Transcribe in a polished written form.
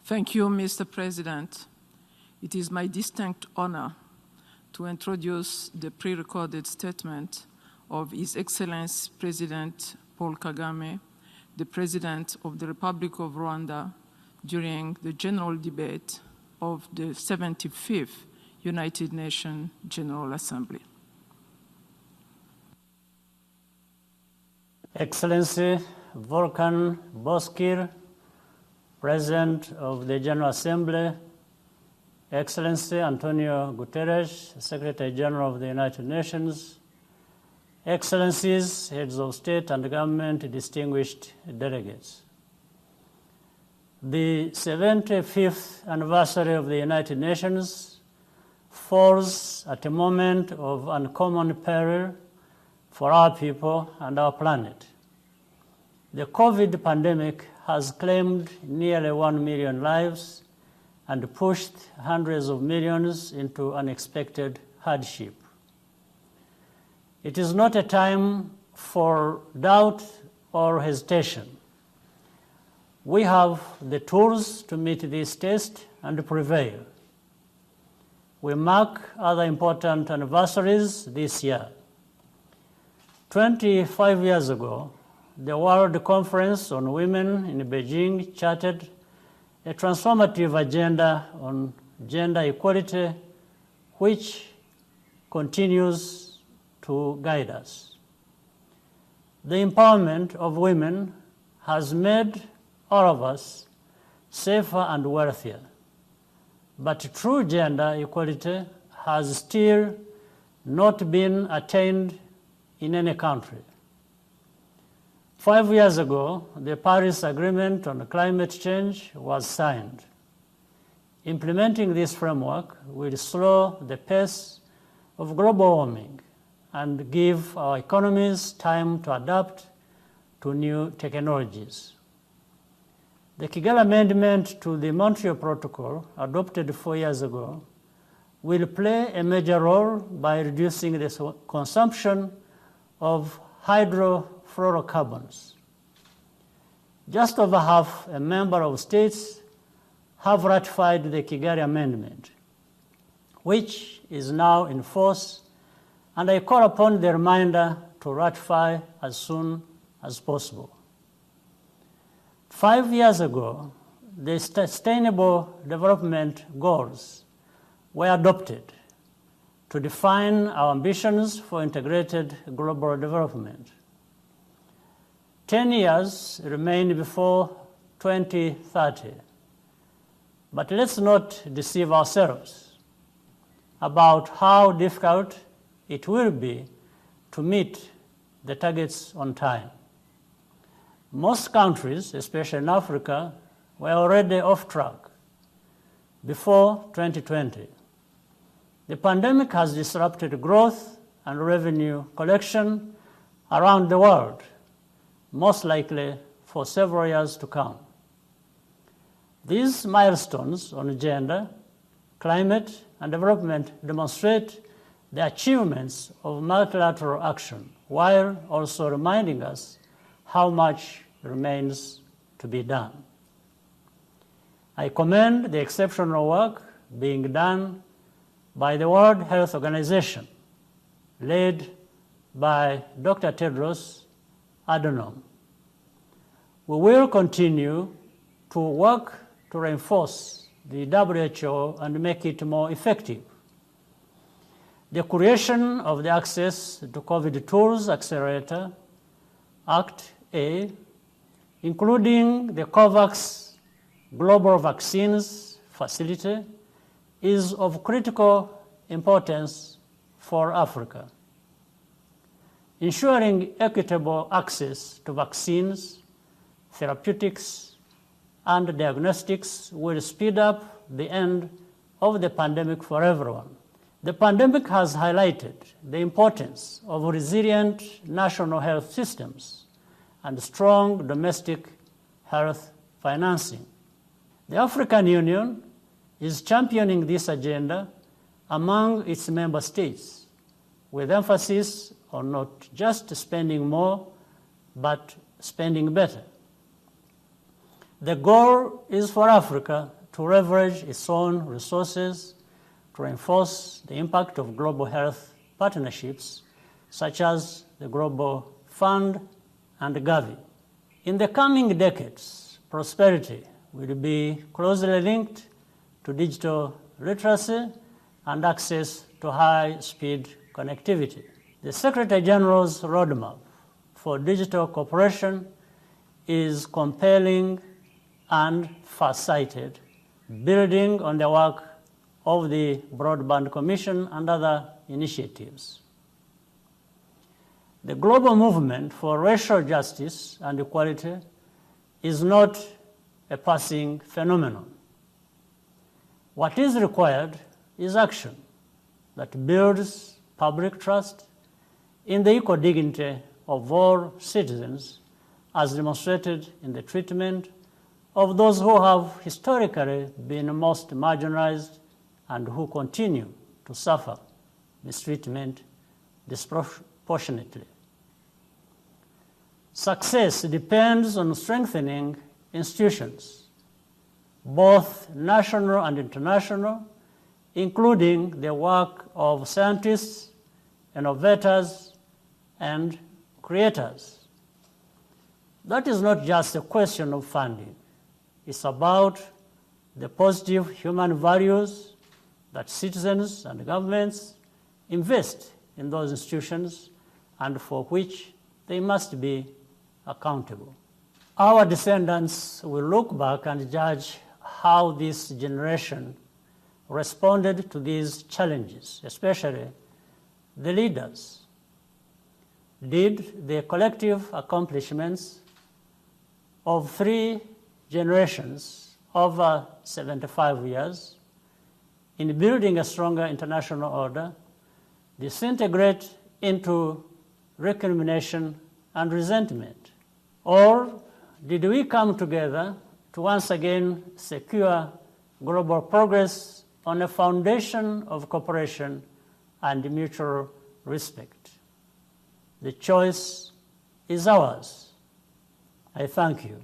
Thank you, Mr. President. It is my distinct honor to introduce the pre-recorded statement of His Excellency President Paul Kagame, the President of the Republic of Rwanda, during the general debate of the 75th United Nations General Assembly. Excellency Volkan Bozkır, President of the General Assembly, Excellency Antonio Guterres, Secretary General of the United Nations, Excellencies, Heads of State and Government, distinguished delegates. The 75th anniversary of the United Nations falls at a moment of uncommon peril for our people and our planet. The COVID pandemic has claimed nearly 1 million lives and pushed hundreds of millions into unexpected hardship. It is not a time for doubt or hesitation. We have the tools to meet this test and prevail. We mark other important anniversaries this year. 25 years ago, the World Conference on Women in Beijing charted a transformative agenda on gender equality, which continues to guide us. The empowerment of women has made all of us safer and wealthier, but true gender equality has still not been attained in any country. 5 years ago, the Paris Agreement on climate change was signed. Implementing this framework will slow the pace of global warming and give our economies time to adapt to new technologies. The Kigali Amendment to the Montreal Protocol, adopted 4 years ago, will play a major role by reducing the consumption of hydrofluorocarbons. Just over half a member of states have ratified the Kigali Amendment, which is now in force, and I call upon the remainder to ratify as soon as possible. 5 years ago, the Sustainable Development Goals were adopted to define our ambitions for integrated global development. 10 years remain before 2030, but let's not deceive ourselves about how difficult it will be to meet the targets on time. Most countries, especially in Africa, were already off track before 2020. The pandemic has disrupted growth and revenue collection around the world, most likely for several years to come. These milestones on gender, climate, and development demonstrate the achievements of multilateral action, while also reminding us how much remains to be done. I commend the exceptional work being done by the World Health Organization, led by Dr. Tedros Adhanom. We will continue to work to reinforce the WHO and make it more effective. The creation of the Access to COVID Tools Accelerator, ACT-A, including the COVAX Global Vaccines Facility, is of critical importance for Africa. Ensuring equitable access to vaccines, therapeutics, and diagnostics will speed up the end of the pandemic for everyone. The pandemic has highlighted the importance of resilient national health systems and strong domestic health financing. The African Union is championing this agenda among its member states, with emphasis on not just spending more, but spending better. The goal is for Africa to leverage its own resources to reinforce the impact of global health partnerships, such as the Global Fund and Gavi. In the coming decades, prosperity will be closely linked to digital literacy and access to high-speed connectivity. The Secretary General's roadmap for digital cooperation is compelling and far-sighted, building on the work of the Broadband Commission and other initiatives. The global movement for racial justice and equality is not a passing phenomenon. What is required is action that builds public trust in the equal dignity of all citizens, as demonstrated in the treatment of those who have historically been most marginalized and who continue to suffer mistreatment disproportionately. Success depends on strengthening institutions, both national and international, including the work of scientists, innovators, and creators. That is not just a question of funding. It's about the positive human values that citizens and governments invest in those institutions and for which they must be accountable. Our descendants will look back and judge how this generation responded to these challenges, especially the leaders. Did the collective accomplishments of 3 generations over 75 years in building a stronger international order disintegrate into recrimination and resentment? Or did we come together to once again secure global progress on a foundation of cooperation and mutual respect? The choice is ours. I thank you.